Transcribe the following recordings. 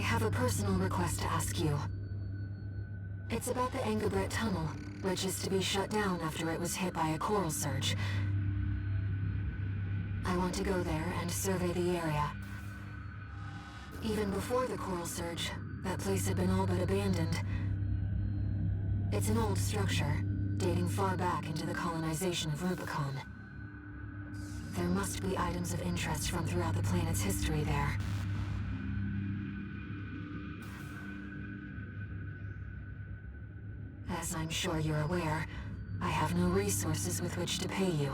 have a personal request to ask you. It's about the Engabret Tunnel, which is to be shut down after it was hit by a coral surge. I want to go there and survey the area. Even before the coral surge, that place had been all but abandoned. It's an old structure, dating far back into the colonization of Rubicon. There must be items of interest from throughout the planet's history there. As I'm sure you're aware, I have no resources with which to pay you.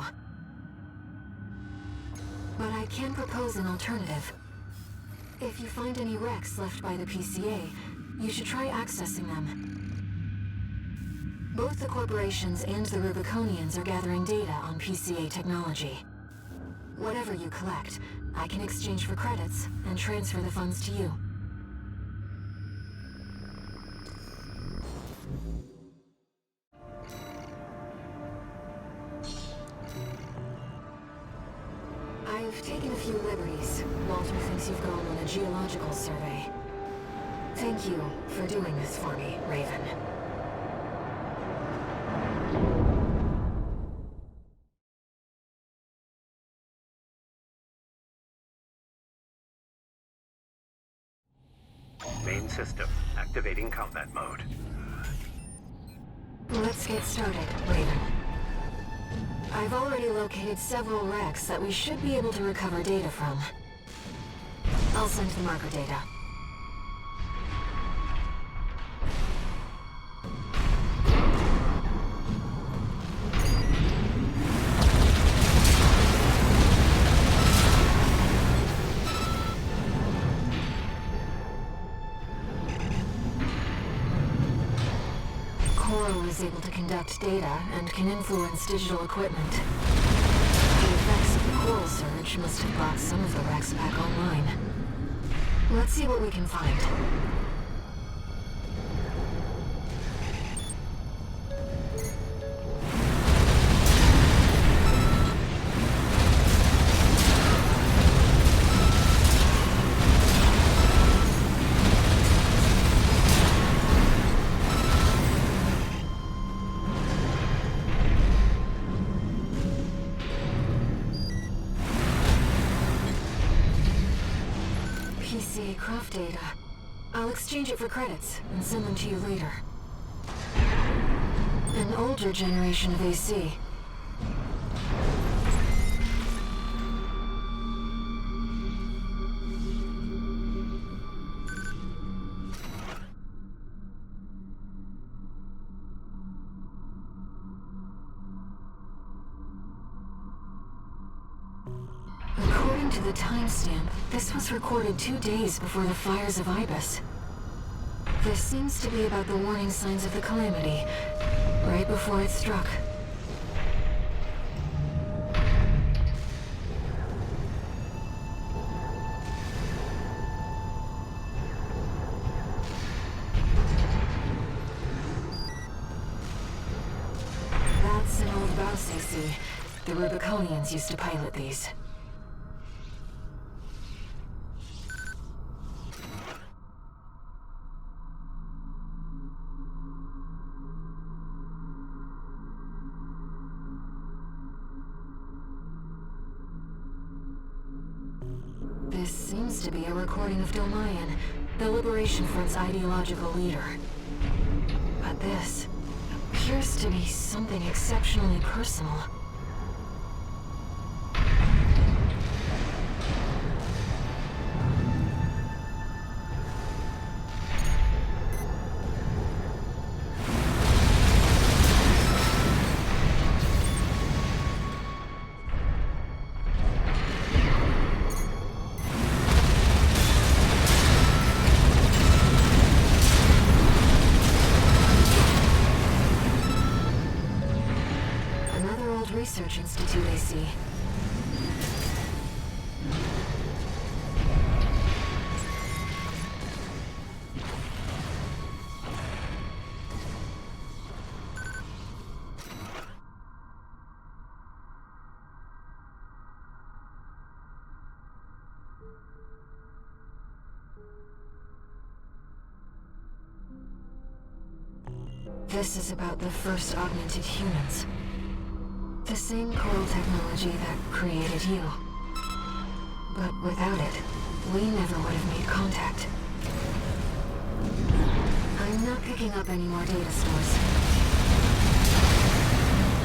But I can propose an alternative. If you find any wrecks left by the PCA, you should try accessing them. Both the corporations and the Rubiconians are gathering data on PCA technology. Whatever you collect, I can exchange for credits and transfer the funds to you. I've taken a few liberties. Walter thinks you've gone on a geological survey. Thank you for doing this for me, Raven. Main system, activating combat mode. Let's get started, Raven. I've already located several wrecks that we should be able to recover data from. I'll send the marker data. Coral is able to conduct data and can influence digital equipment. The effects of the coral surge must have brought some of the wrecks back online. Let's see what we can find. PCA craft data. I'll exchange it for credits and send them to you later. An older generation of AC. According to the timestamp, this was recorded 2 days before the fires of Ibis. This seems to be about the warning signs of the calamity, right before it struck. That's an old Baus AC. The Rubiconians used to pilot these. This seems to be a recording of Domayan, the Liberation Front's ideological leader. But this appears to be something exceptionally personal. This is about the first augmented humans. The same coral technology that created you. But without it, we never would have made contact. I'm not picking up any more data stores.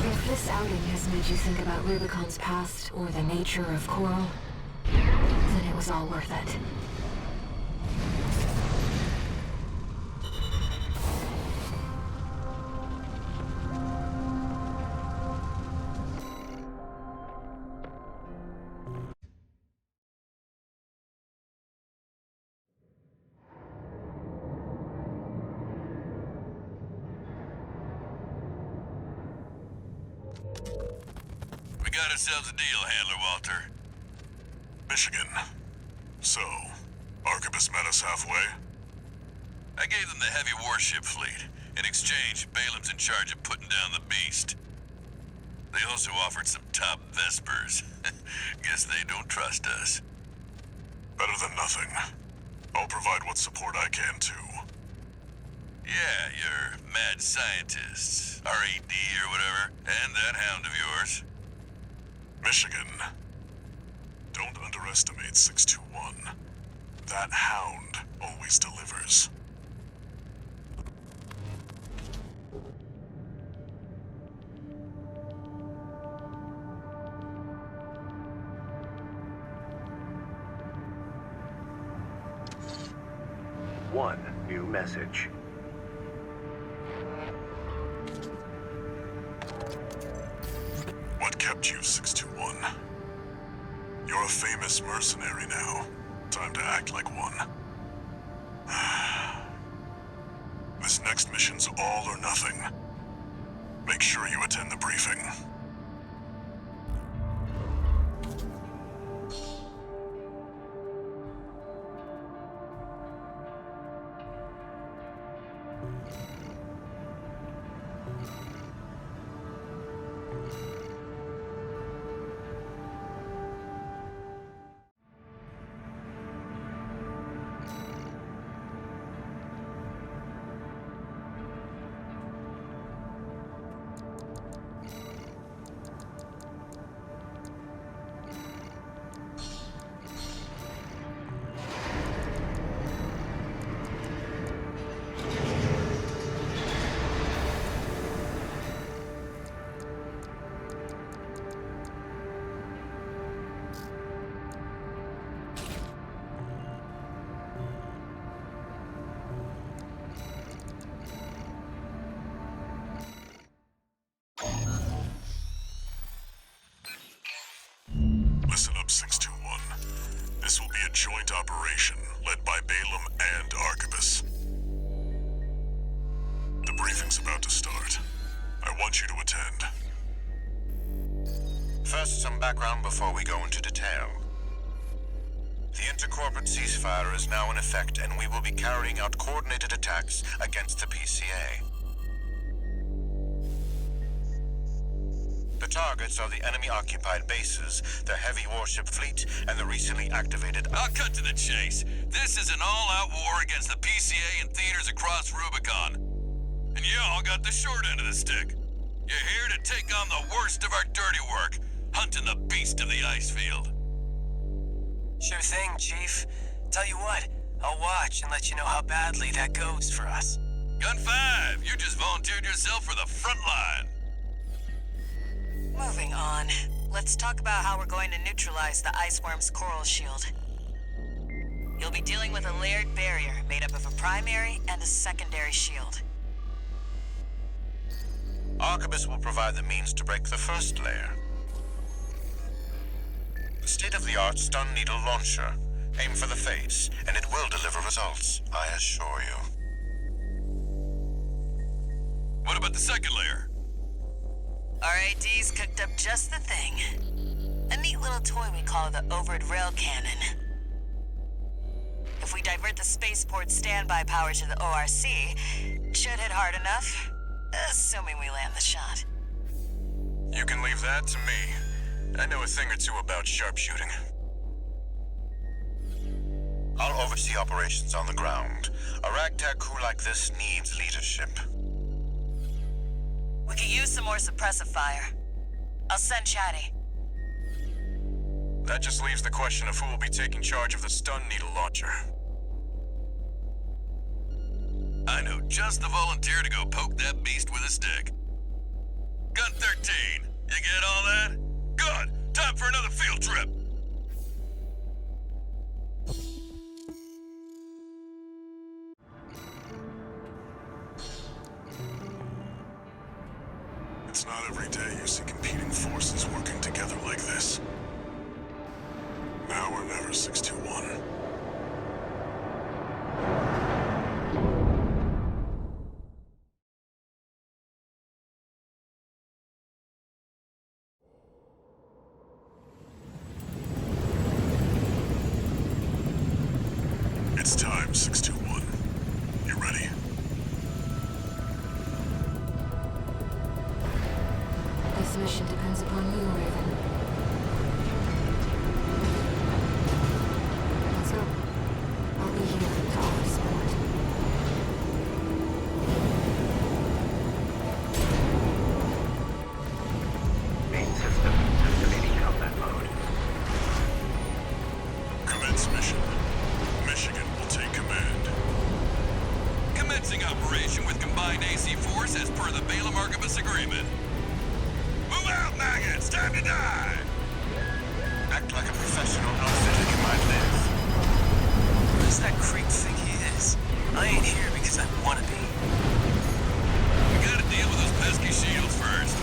If this outing has made you think about Rubicon's past or the nature of coral, then it was all worth it. We got ourselves a deal, Handler Walter. Michigan. So, Arquebus met us halfway? I gave them the heavy warship fleet. In exchange, Balam's in charge of putting down the beast. They also offered some top Vespers. Guess they don't trust us. Better than nothing. I'll provide what support I can, too. Yeah, your mad scientists, RAD or whatever, and that hound of yours. Michigan. Don't underestimate 621. That hound always delivers. One new message. What kept you, 621? You're a famous mercenary now. Time to act like one. This next mission's all or nothing. Make sure you attend the briefing. Listen up, 621. This will be a joint operation led by Balam and Arquebus. The briefing's about to start. I want you to attend. First, some background before we go into detail. The intercorporate ceasefire is now in effect, and we will be carrying out coordinated attacks against the PCA. The targets are the enemy-occupied bases, the heavy warship fleet, and the recently activated... I'll cut to the chase. This is an all-out war against the PCA and theaters across Rubicon. And y'all got the short end of the stick. You're here to take on the worst of our dirty work, hunting the beast of the ice field. Sure thing, Chief. Tell you what, I'll watch and let you know how badly that goes for us. Gun 5, you just volunteered yourself for the front line. Moving on. Let's talk about how we're going to neutralize the Iceworm's coral shield. You'll be dealing with a layered barrier made up of a primary and a secondary shield. Arquebus will provide the means to break the first layer. The state-of-the-art stun needle launcher. Aim for the face, and it will deliver results, I assure you. What about the second layer? RAD's cooked up just the thing. A neat little toy we call the overed rail cannon. If we divert the spaceport's standby power to the ORC, it should hit hard enough, assuming we land the shot. You can leave that to me. I know a thing or two about sharpshooting. I'll oversee operations on the ground. A ragtag crew like this needs leadership. We could use some more suppressive fire. I'll send Chatty. That just leaves the question of who will be taking charge of the stun needle launcher. I know just the volunteer to go poke that beast with a stick. Gun 13, you get all that? Good! Time for another field trip! It's not every day you see competing forces working together like this. Now or never, 621. It's time, 621. You ready? This mission depends upon you, Raven. Let's go. I'll be here to offer support. Main system activating combat mode. Commence mission. Michigan will take command. Commencing operation with combined AC force as per the Balaam Archibus agreement. Move out, maggots! Time to die! Act like a professional outfitter you might live. Who does that creep think he is? I ain't here because I want to be. We gotta deal with those pesky shields first.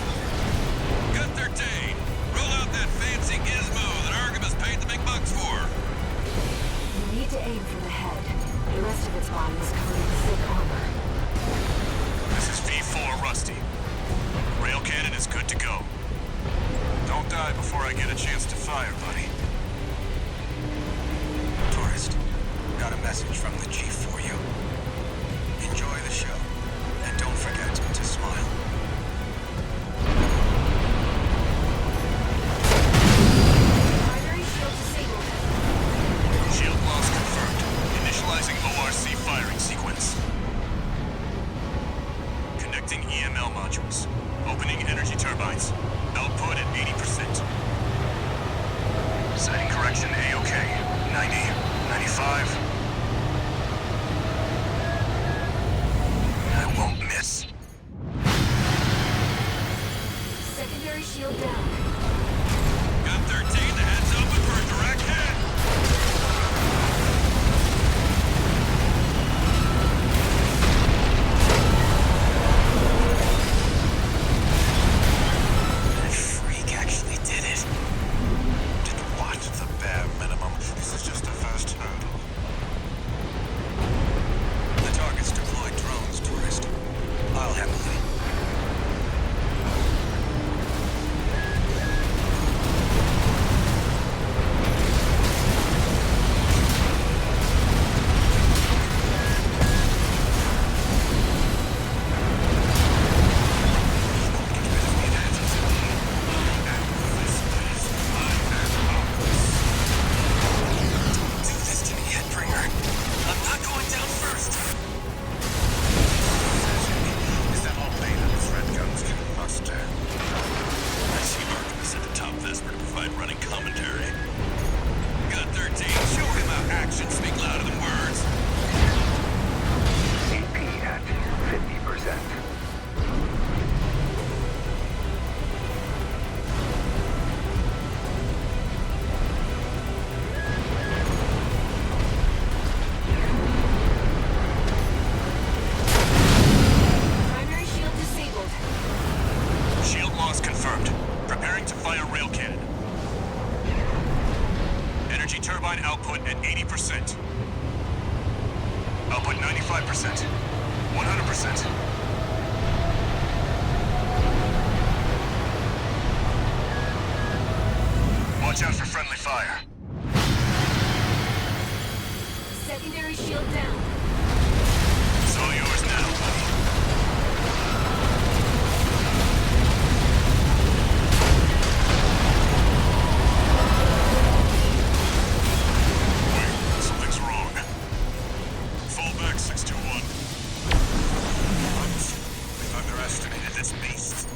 Gun 13, roll out that fancy gizmo that Archibus paid the big bucks for. You need to aim for the head. The rest of its body is covered in thick armor. This is V4 Rusty. Rail cannon is good to go. Don't die before I get a chance to fire, buddy. Tourist, got a message from the chief for you. Enjoy the show, and don't forget to smile. Primary shield disabled. Shield loss confirmed. Initializing ORC firing sequence. Connecting EML modules. Opening energy turbines. Output at 80%. Setting correction A-OK. 90, 95. I won't miss. Secondary shield down. Gun 13, the head's open for a direct hit. That freak actually did it. Did what? The bare minimum. This is just the first hurdle. The target's deployed drones, tourist. I'll handle it. Don't do this to me, Headbringer. I'm not going down first. Is that all Balaam's red guns can muster? I see Archibus at the top Vesper to provide running commentary. Gun 13, show him how actions speak louder than words. AP at 50%. Primary shield disabled. Shield loss confirmed. Preparing to fire rail cannon. Energy turbine output at 80%. Output 95%. 100%. Watch out for friendly fire. Secondary shield down. It's all yours now, buddy. Wait, something's wrong. Fall back, 621. We've underestimated this beast.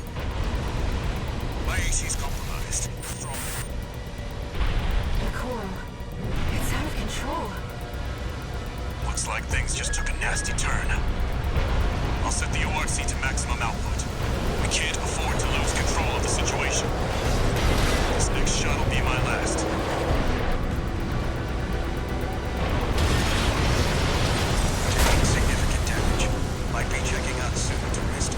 Things just took a nasty turn. I'll set the ORC to maximum output. We can't afford to lose control of the situation. This next shot will be my last. Taking significant damage. Might be checking out soon, tourist.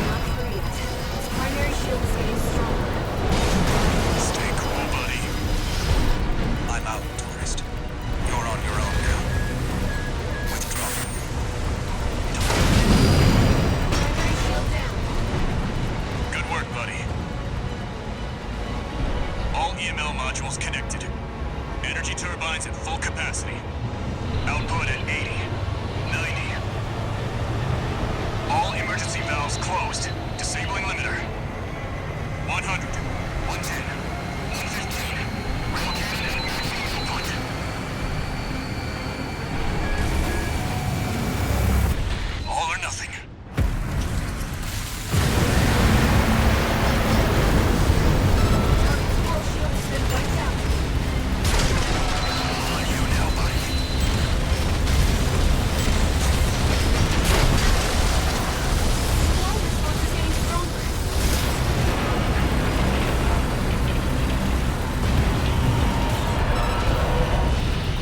Not through yet. Its primary shield is getting stronger. Stay cool, buddy. I'm out, tourist. You're on your own now. Withdraw. Primary shield down. Good work, buddy. All EML modules connected. Energy turbines at full capacity. Output at 80, 90. All emergency valves closed. Disabling limiter. 100, 110, 115. Rail cannon at maximum output. All or nothing. Target's coral shield has been wiped out. On you now, buddy. Coral response is getting stronger.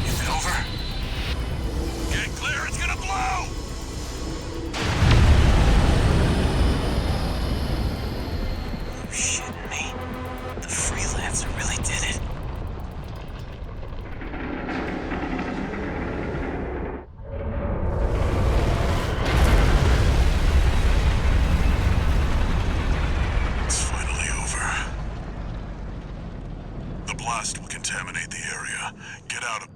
Is it over? Get clear, it's gonna blow! You shitting me? The freelancer really did it. It's finally over. The blast will contaminate the area. Get out of...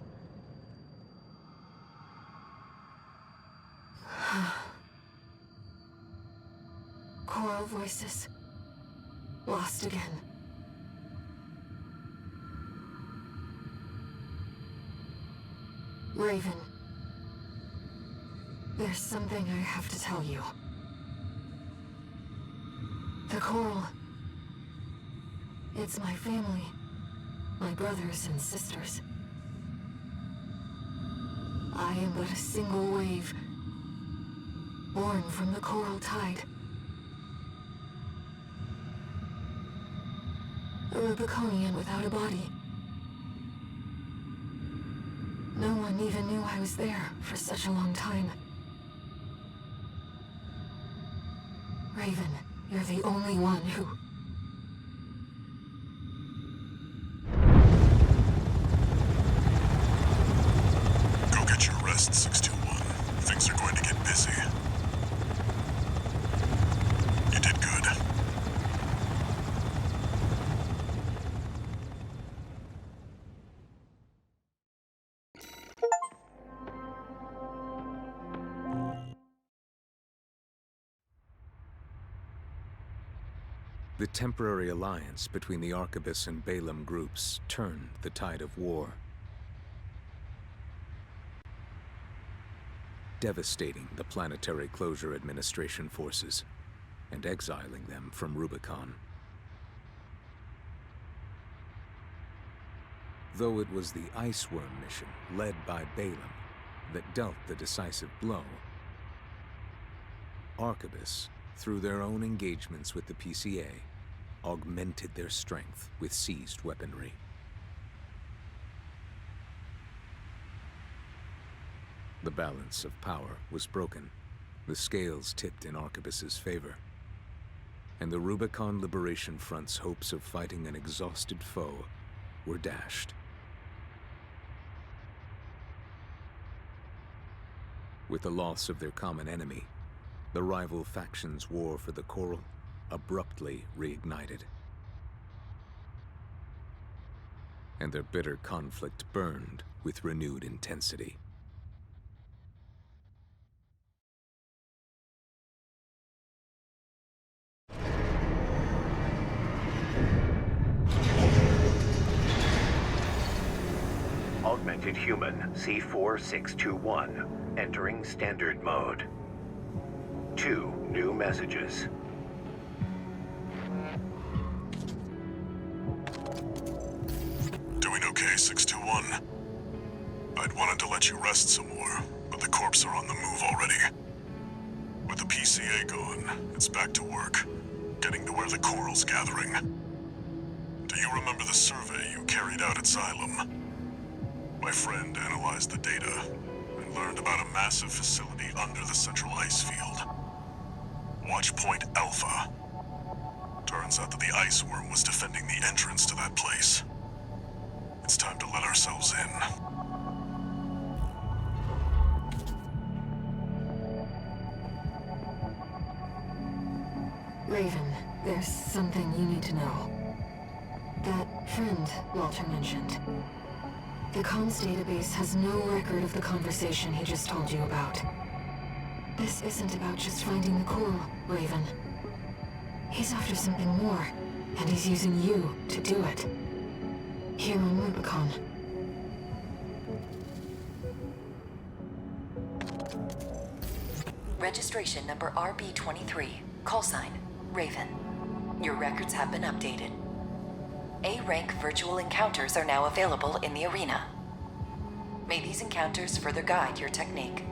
Coral voices. Lost again. Raven. There's something I have to tell you. The Coral. It's my family. My brothers and sisters. I am but a single wave. Born from the Coral Tide. A Rubiconian without a body. No one even knew I was there for such a long time. Raven, you're the only one who... Go get your rest, 621. Things are going to get busy. You did good. The temporary alliance between the Arquebus and Balaam groups turned the tide of war, devastating the Planetary Closure Administration forces and exiling them from Rubicon. Though it was the Iceworm mission led by Balaam that dealt the decisive blow, Arquebus, through their own engagements with the PCA, augmented their strength with seized weaponry. The balance of power was broken, the scales tipped in Arquebus's favor, and the Rubicon Liberation Front's hopes of fighting an exhausted foe were dashed. With the loss of their common enemy, the rival factions' war for the Coral abruptly reignited. And their bitter conflict burned with renewed intensity. All Augmented human C4621, entering standard mode. 2 new messages. Doing okay, 621? I'd wanted to let you rest some more, but the corps are on the move already. With the PCA gone, it's back to work, getting to where the coral's gathering. Do you remember the survey you carried out at Xylem? My friend analyzed the data and learned about a massive facility under the central ice field. Watch Point Alpha. Turns out that the ice worm was defending the entrance to that place. It's time to let ourselves in. Raven, there's something you need to know. That friend Walter mentioned. The comms database has no record of the conversation he just told you about. This isn't about just finding the coral, Raven. He's after something more, and he's using you to do it. Here on Rubicon. Registration number RB23, call sign, Raven. Your records have been updated. A-rank virtual encounters are now available in the arena. May these encounters further guide your technique.